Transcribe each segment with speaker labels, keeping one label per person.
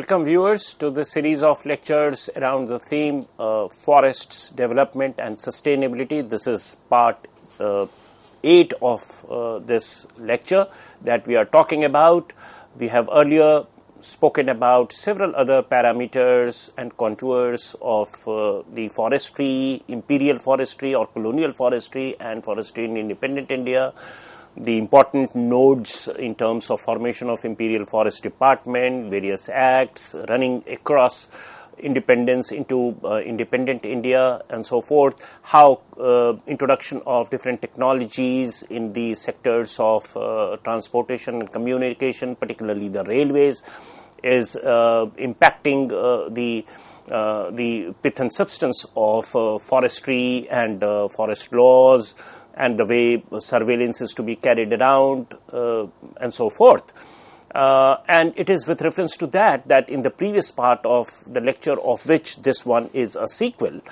Speaker 1: Welcome viewers to this series of lectures around the theme forests, development and sustainability. This is part 8 of this lecture that we are talking about. We have earlier spoken about several other parameters and contours of the forestry, imperial forestry or colonial forestry and forestry in independent India. The important nodes in terms of formation of Imperial Forest Department, various acts running across independence into independent India and so forth, how introduction of different technologies in the sectors of transportation and communication, particularly the railways, is impacting the pith and substance of forestry and forest laws, and the way surveillance is to be carried around and so forth. And it is with reference to that in the previous part of the lecture, of which this one is a sequel,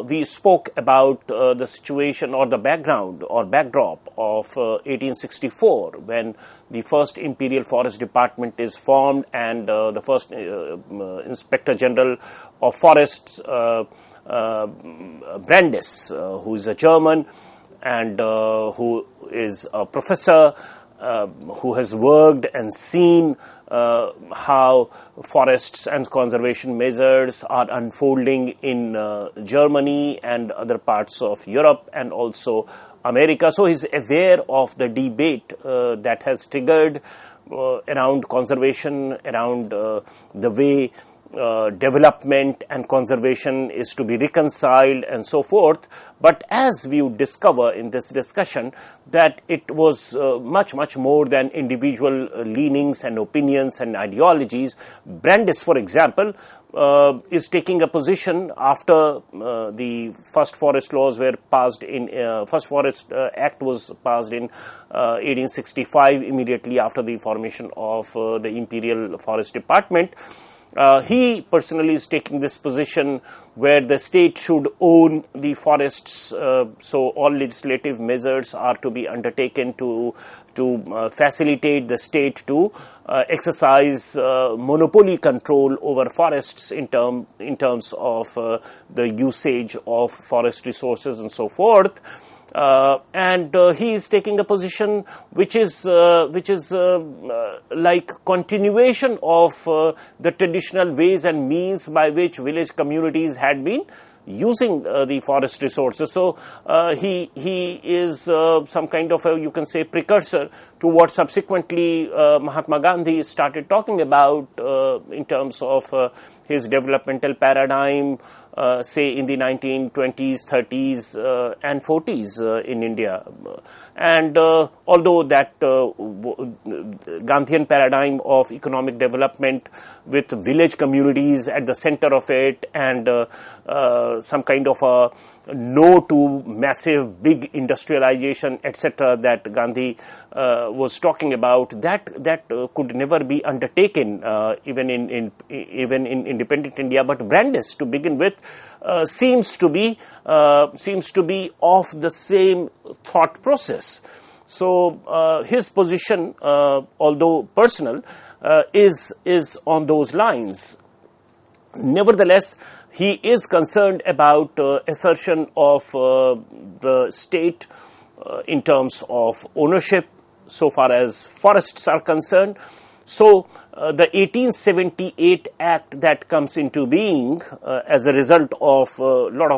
Speaker 1: we spoke about the situation or the background or backdrop of 1864, when the first Imperial Forest Department is formed and the first Inspector General of Forests, Brandes, who is a German, and who is a professor who has worked and seen how forests and conservation measures are unfolding in Germany and other parts of Europe and also America. So he's aware of the debate that has triggered around conservation, around the way development and conservation is to be reconciled and so forth. But as we would discover in this discussion, that it was much more than individual leanings and opinions and ideologies. Brandes, for example, is taking a position after the first forest laws were passed in first forest act was passed in 1865, immediately after the formation of the Imperial Forest Department. He personally is taking this position where the state should own the forests, so all legislative measures are to be undertaken to facilitate the state to exercise monopoly control over forests in terms of the usage of forest resources and so forth. And he is taking a position which is like continuation of the traditional ways and means by which village communities had been using the forest resources. So he is some kind of a, you can say, precursor to what subsequently Mahatma Gandhi started talking about in terms of his developmental paradigm, say in the 1920s, 30s and 40s in India. And although that Gandhian paradigm of economic development with village communities at the center of it, and some kind of a no to massive big industrialization, etc., that Gandhi was talking about, that could never be undertaken even in independent India. But Brandes, to begin with, seems to be of the same thought process. So his position, although personal, is on those lines. Nevertheless, he is concerned about assertion of the state in terms of ownership so far as forests are concerned. So the 1878 Act that comes into being as a result of a lot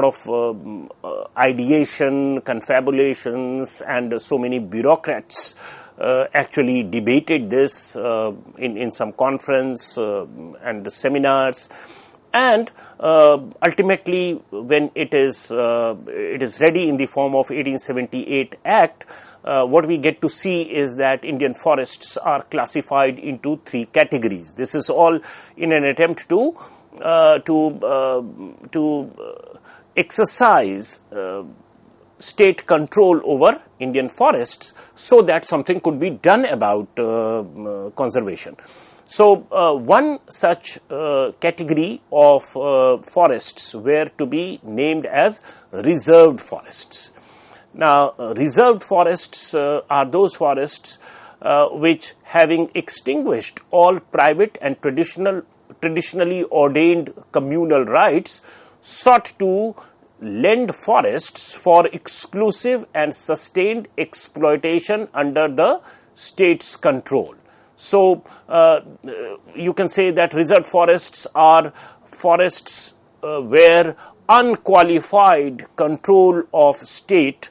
Speaker 1: of ideation, confabulations, and so many bureaucrats actually debated this in some conference and the seminars, and ultimately when it is ready in the form of 1878 Act, what we get to see is that Indian forests are classified into 3 categories. This is all in an attempt to exercise state control over Indian forests, so that something could be done about conservation. So one such category of forests were to be named as reserved forests. Now, reserved forests are those forests which, having extinguished all private and traditionally ordained communal rights, sought to lend forests for exclusive and sustained exploitation under the state's control. So, you can say that reserved forests are forests where unqualified control of state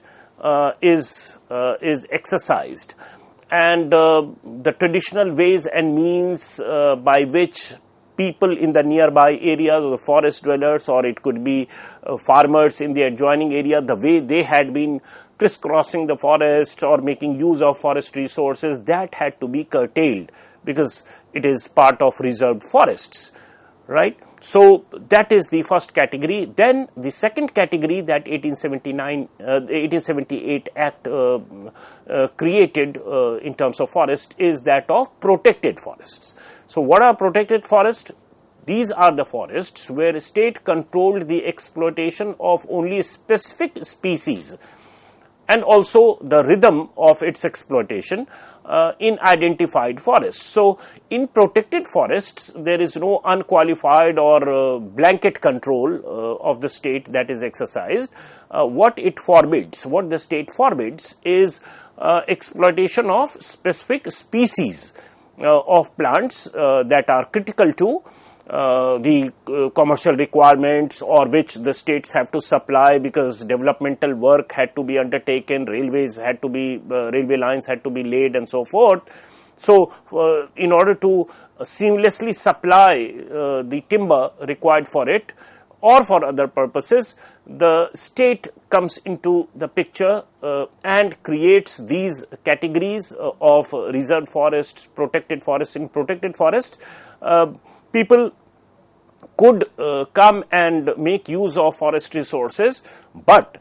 Speaker 1: is exercised, and the traditional ways and means by which people in the nearby areas, or the forest dwellers, or it could be farmers in the adjoining area, the way they had been crisscrossing the forest or making use of forest resources, that had to be curtailed because it is part of reserved forests, right? So that is the first category. Then the second category that 1878 Act created in terms of forest is that of protected forests. So what are protected forests? These are the forests where state controlled the exploitation of only specific species and also the rhythm of its exploitation in identified forests. So, in protected forests, there is no unqualified or blanket control of the state that is exercised. What it forbids, what the state forbids is exploitation of specific species of plants that are critical to the commercial requirements, or which the states have to supply because developmental work had to be undertaken, railway lines had to be laid, and so forth. So, in order to seamlessly supply the timber required for it or for other purposes, the state comes into the picture and creates these categories of reserved forests, protected forests. In protected forests, people could come and make use of forest resources, but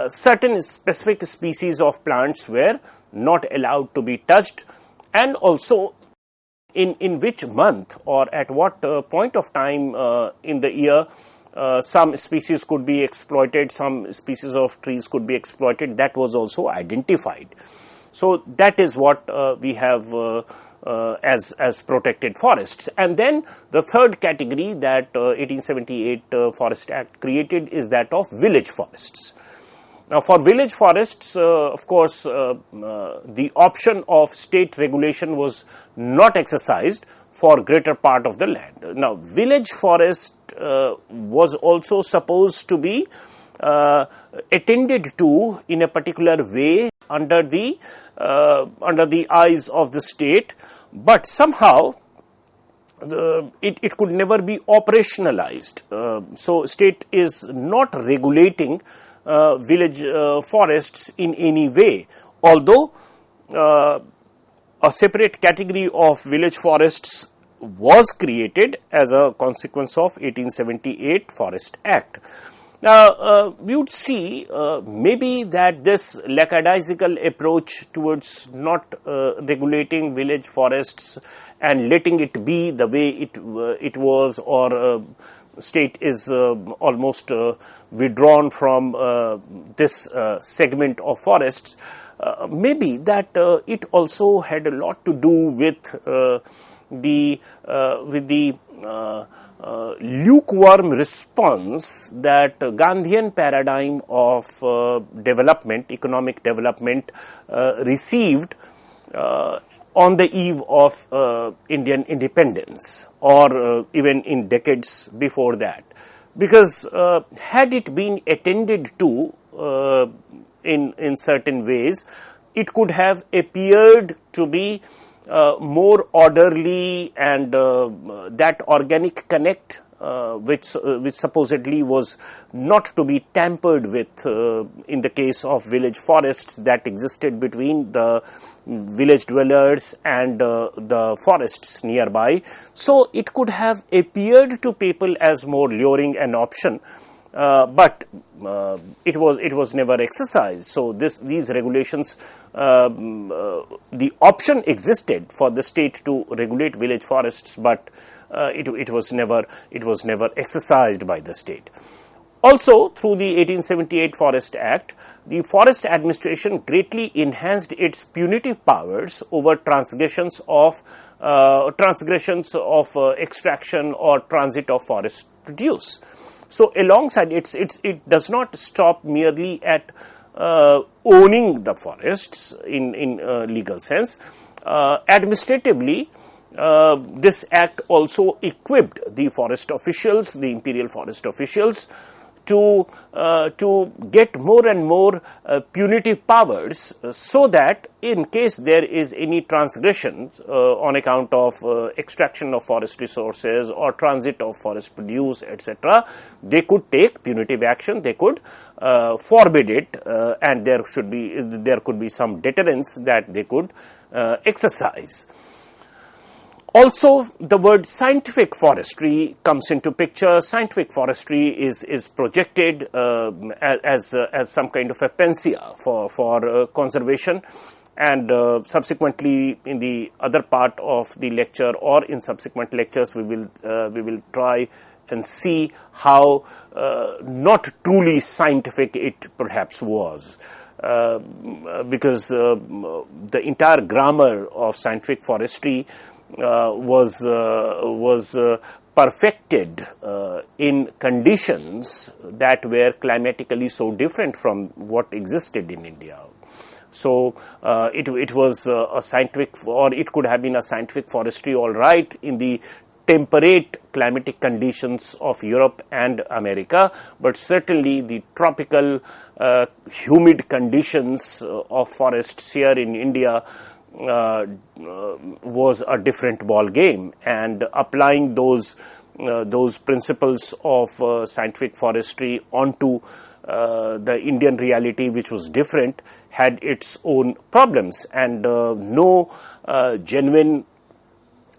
Speaker 1: certain specific species of plants were not allowed to be touched, and also in which month or at what point of time in the year some species could be exploited, some species of trees could be exploited, that was also identified. So that is what we have as protected forests. And then the third category that 1878 Forest Act created is that of village forests. Now, for village forests, of course, the option of state regulation was not exercised for greater part of the land. Now, village forest was also supposed to be attended to in a particular way under the eyes of the state, but somehow it could never be operationalized. So, state is not regulating village forests in any way, although a separate category of village forests was created as a consequence of 1878 Forest Act. Now, we would see maybe that this lackadaisical approach towards not regulating village forests and letting it be the way it was, or state is almost withdrawn from this segment of forests, maybe that it also had a lot to do with the lukewarm response that Gandhian paradigm of development, economic development, received on the eve of Indian independence, or even in decades before that. Because had it been attended to in certain ways, it could have appeared to be more orderly, and that organic connect which supposedly was not to be tampered with in the case of village forests that existed between the village dwellers and the forests nearby. So it could have appeared to people as more luring an option, but it was never exercised. So these regulations, the option existed for the state to regulate village forests, but it was never exercised by the state. Also, through the 1878 Forest Act, the Forest Administration greatly enhanced its punitive powers over transgressions of extraction or transit of forest produce. So, alongside it does not stop merely at owning the forests in legal sense. Administratively, this act also equipped the forest officials, the imperial forest officials, to get more and more punitive powers, so that in case there is any transgression on account of extraction of forest resources or transit of forest produce, etc., they could take punitive action, they could forbid it, and there could be some deterrence that they could exercise. Also, the word scientific forestry comes into picture. Scientific forestry is projected as some kind of a panacea for conservation, and subsequently in the other part of the lecture or in subsequent lectures we will try and see how not truly scientific it perhaps was. Because the entire grammar of scientific forestry was perfected in conditions that were climatically so different from what existed in India. So it was a scientific, or it could have been a scientific forestry, all right, in the temperate climatic conditions of Europe and America, but certainly the tropical humid conditions of forests here in India was a different ball game, and applying those principles of scientific forestry onto the Indian reality, which was different, had its own problems, and no genuine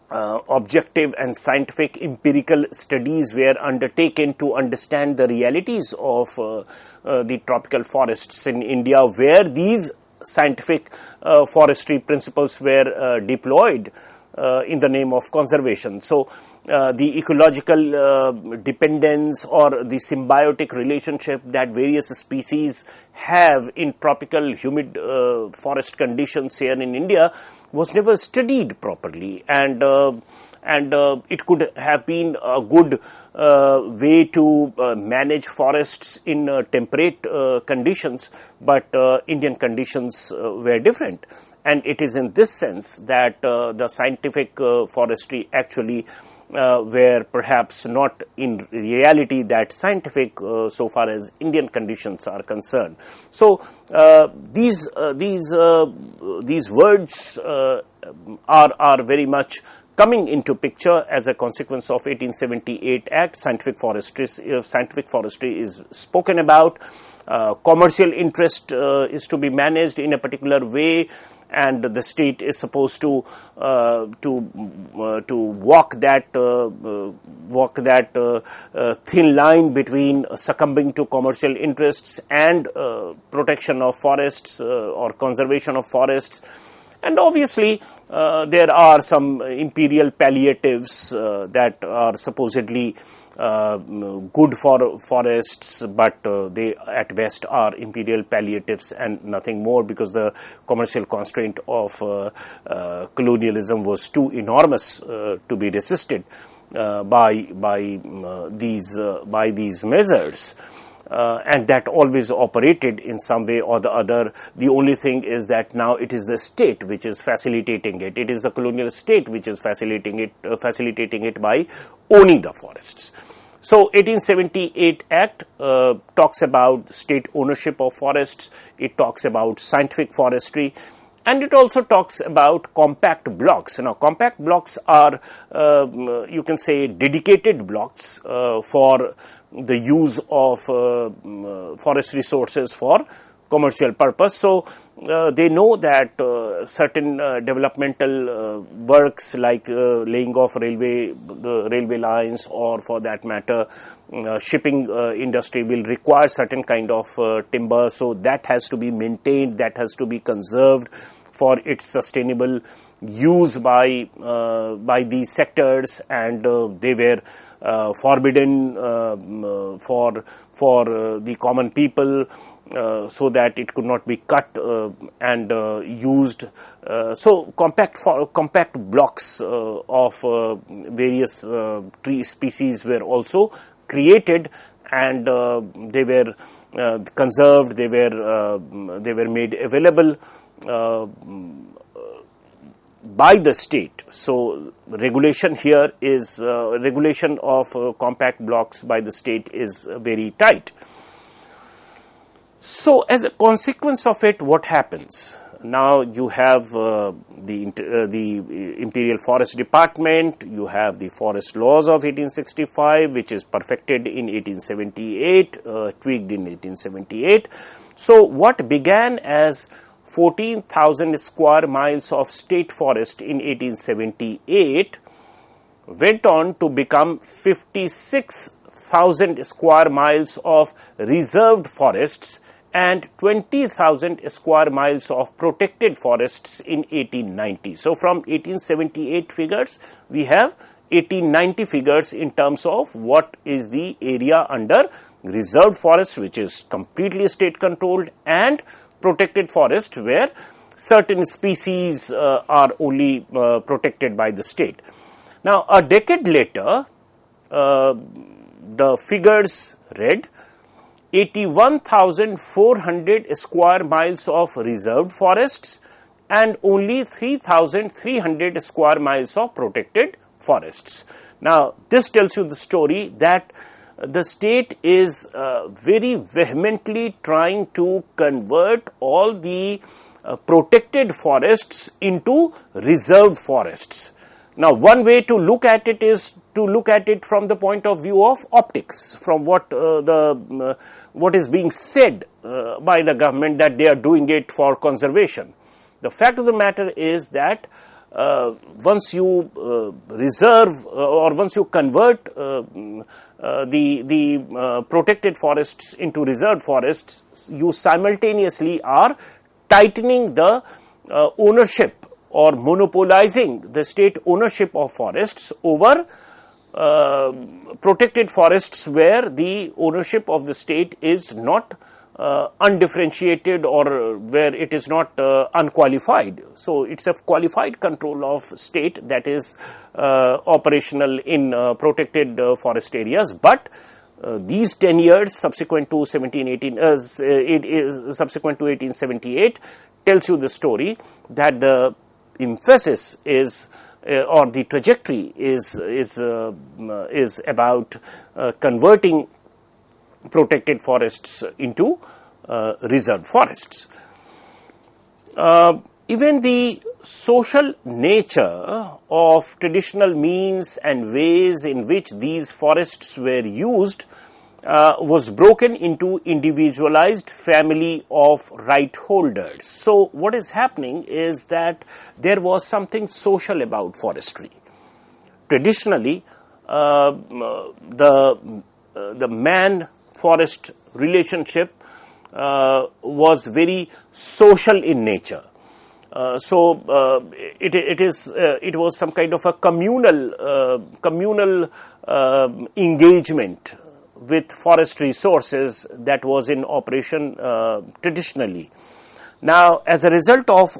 Speaker 1: objective and scientific empirical studies were undertaken to understand the realities of the tropical forests in India, where these scientific forestry principles were deployed in the name of conservation. So the ecological dependence or the symbiotic relationship that various species have in tropical humid forest conditions here in India was never studied properly, and it could have been a good way to manage forests in temperate conditions, but Indian conditions were different. And it is in this sense that the scientific forestry actually were perhaps not in reality that scientific so far as Indian conditions are concerned. So these words are very much coming into picture as a consequence of 1878 Act. Scientific forestry is spoken about. Commercial interest is to be managed in a particular way, and the state is supposed to walk that thin line between succumbing to commercial interests and protection of forests or conservation of forests. And obviously, there are some imperial palliatives that are supposedly good for forests, but they at best are imperial palliatives and nothing more, because the commercial constraint of colonialism was too enormous to be resisted by these measures. And that always operated in some way or the other. The only thing is that now it is the state which is facilitating it. It is the colonial state which is facilitating it by owning the forests. So 1878 Act talks about state ownership of forests. It talks about scientific forestry. And it also talks about compact blocks. Now, compact blocks are, you can say, dedicated blocks for the use of forest resources for commercial purpose. So they know that certain developmental works like laying of railway lines, or for that matter shipping industry, will require certain kind of timber. So that has to be maintained, that has to be conserved for its sustainable use by these sectors, and they were forbidden for the common people, so that it could not be cut and used. So compact blocks of various tree species were also created, and they were conserved. They were made available by the state. So regulation here is regulation of compact blocks by the state is very tight. So as a consequence of it, what happens? Now you have the Imperial Forest Department, you have the Forest Laws of 1865, which is perfected in 1878, tweaked in 1878. So what began as 14,000 square miles of state forest in 1878 went on to become 56,000 square miles of reserved forests and 20,000 square miles of protected forests in 1890. So from 1878 figures, we have 1890 figures in terms of what is the area under reserved forest, which is completely state controlled, and protected forest, where certain species are only protected by the state. Now, a decade later, the figures read 81,400 square miles of reserved forests and only 3,300 square miles of protected forests. Now, this tells you the story that the state is very vehemently trying to convert all the protected forests into reserved forests. Now, one way to look at it is to look at it from the point of view of optics, from what is being said by the government, that they are doing it for conservation. The fact of the matter is that once you reserve or once you convert the protected forests into reserved forests, you simultaneously are tightening the ownership or monopolizing the state ownership of forests over protected forests, where the ownership of the state is not undifferentiated, or where it is not unqualified. So it's a qualified control of state that is operational in protected forest areas. But these 10 years subsequent to 1878 tells you the story that the emphasis is or the trajectory is about converting protected forests into reserved forests. Even the social nature of traditional means and ways in which these forests were used was broken into individualized family of right holders. So what is happening is that there was something social about forestry. Traditionally, the man-forest relationship was very social in nature. It was some kind of a communal engagement with forest resources that was in operation traditionally. Now, as a result of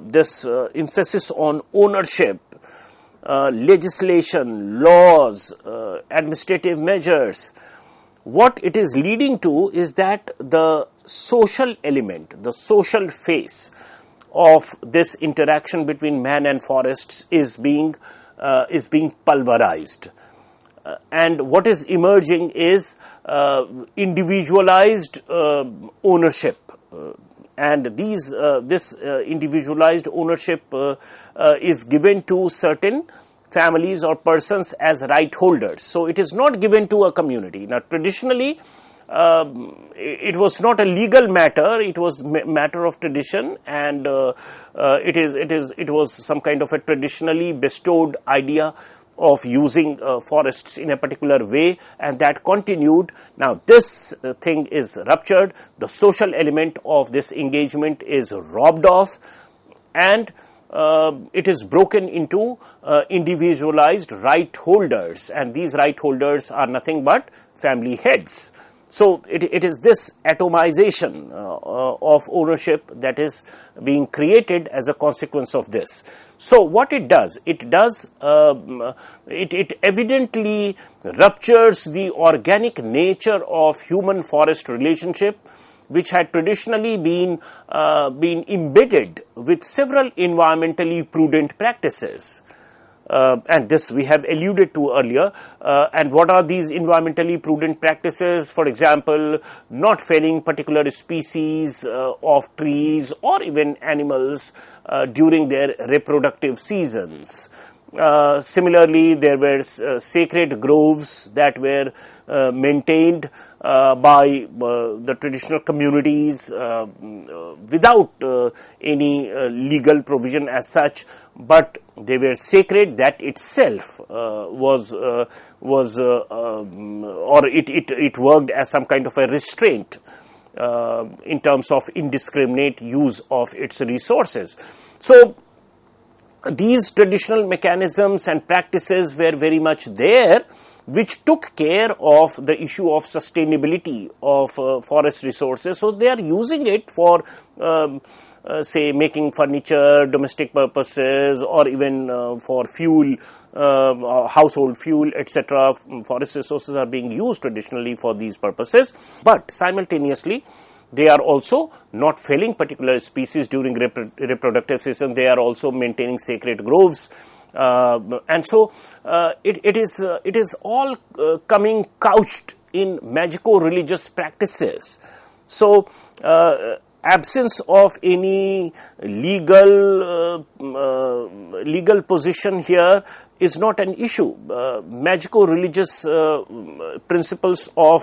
Speaker 1: this emphasis on ownership, legislation, laws, administrative measures, what it is leading to is that the social element, the social face of this interaction between man and forests is being pulverized. And what is emerging is individualized ownership, and this individualized ownership is given to certain families or persons as right holders. So it is not given to a community. Now, traditionally, it was not a legal matter; it was matter of tradition, and it was some kind of a traditionally bestowed idea of using forests in a particular way, and that continued. Now this thing is ruptured, the social element of this engagement is robbed off, and it is broken into individualized right holders, and these right holders are nothing but family heads. So it is this atomization of ownership that is being created as a consequence of this. So what it does, it evidently ruptures the organic nature of human-forest relationship, which had traditionally been embedded with several environmentally prudent practices. And this we have alluded to earlier. And what are these environmentally prudent practices? For example, not felling particular species of trees or even animals during their reproductive seasons. Similarly, there were sacred groves that were maintained by the traditional communities without any legal provision as such, but they were sacred. That itself was it worked as some kind of a restraint in terms of indiscriminate use of its resources. So these traditional mechanisms and practices were very much there, which took care of the issue of sustainability of forest resources. So they are using it for say making furniture, domestic purposes, or even for fuel, household fuel, etc. Forest resources are being used traditionally for these purposes, but simultaneously they are also not felling particular species during reproductive season. They are also maintaining sacred groves, and so it is all coming couched in magico-religious practices. So absence of any legal position here is not an issue. Magico-religious principles of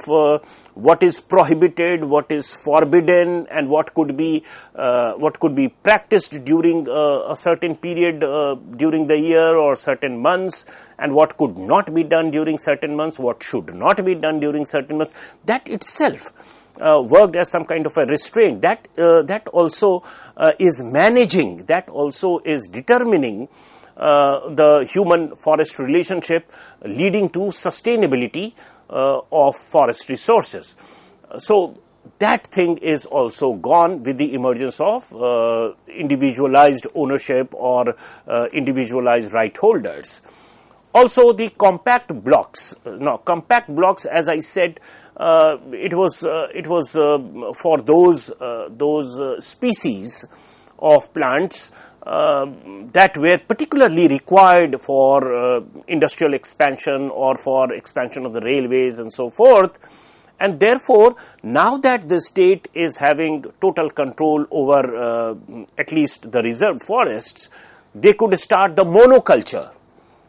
Speaker 1: what is prohibited, what is forbidden, and what could be practiced during a certain period during the year or certain months, and what could not be done during certain months, what should not be done during certain months. That itself worked as some kind of a restraint. That also is managing. That also is determining the human-forest relationship, leading to sustainability of forest resources. So that thing is also gone with the emergence of individualized ownership or individualized right holders. Also, the compact blocks. Now, compact blocks, as I said, it was for those species of plants that were particularly required for industrial expansion or for expansion of the railways and so forth. And therefore, now that the state is having total control over at least the reserved forests, they could start the monoculture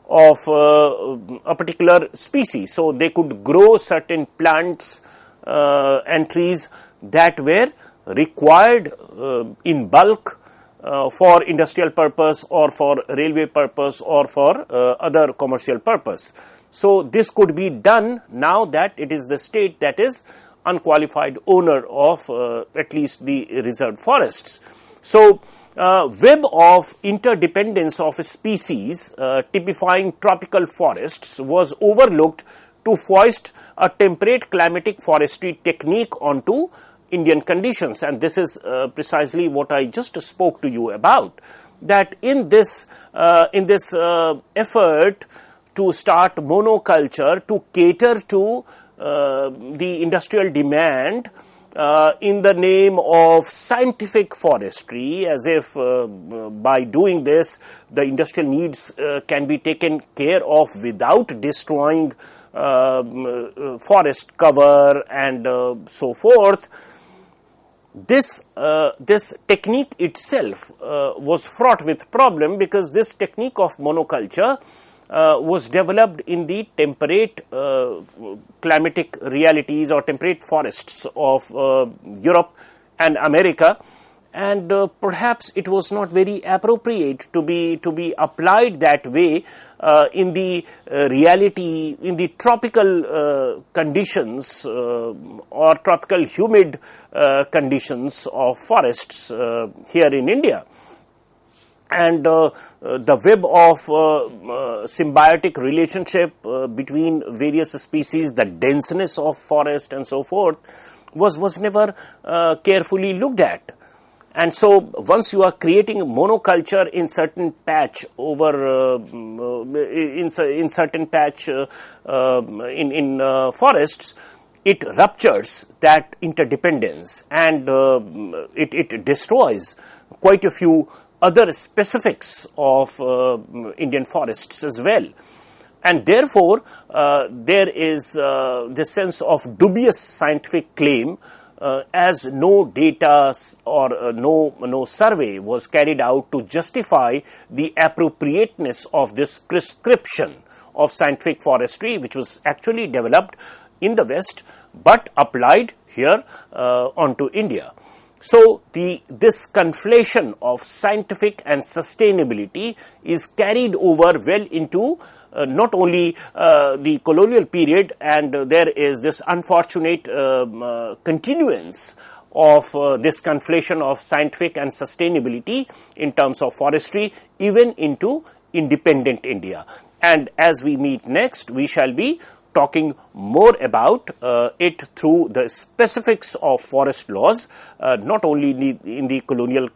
Speaker 1: of a particular species. So they could grow certain plants and trees that were required in bulk for industrial purpose or for railway purpose or for other commercial purpose. So this could be done now that it is the state that is unqualified owner of at least the reserved forests. So web of interdependence of a species typifying tropical forests was overlooked to foist a temperate climatic forestry technique onto Indian conditions, and this is precisely what I just spoke to you about, that in this effort to start monoculture to cater to the industrial demand in the name of scientific forestry, as if by doing this the industrial needs can be taken care of without destroying forest cover and so forth. This technique itself was fraught with problem, because this technique of monoculture was developed in the temperate climatic realities or temperate forests of Europe and America, and perhaps it was not very appropriate to be applied that way in the reality, in the tropical conditions or tropical humid conditions of forests here in India. and the web of symbiotic relationship between various species, the denseness of forest and so forth, was never carefully looked at. And so once you are creating monoculture in certain patch over in certain patch in forests, it ruptures that interdependence, and it destroys quite a few other specifics of Indian forests as well. And therefore, there is this sense of dubious scientific claim, as no data or no survey was carried out to justify the appropriateness of this prescription of scientific forestry, which was actually developed in the West but applied here onto India. So this conflation of scientific and sustainability is carried over well into not only the colonial period, and there is this unfortunate continuance of this conflation of scientific and sustainability in terms of forestry even into independent India. And as we meet next, we shall be talking more about it through the specifics of forest laws, not only in the colonial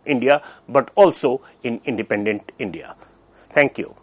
Speaker 1: India but also in independent India. Thank you.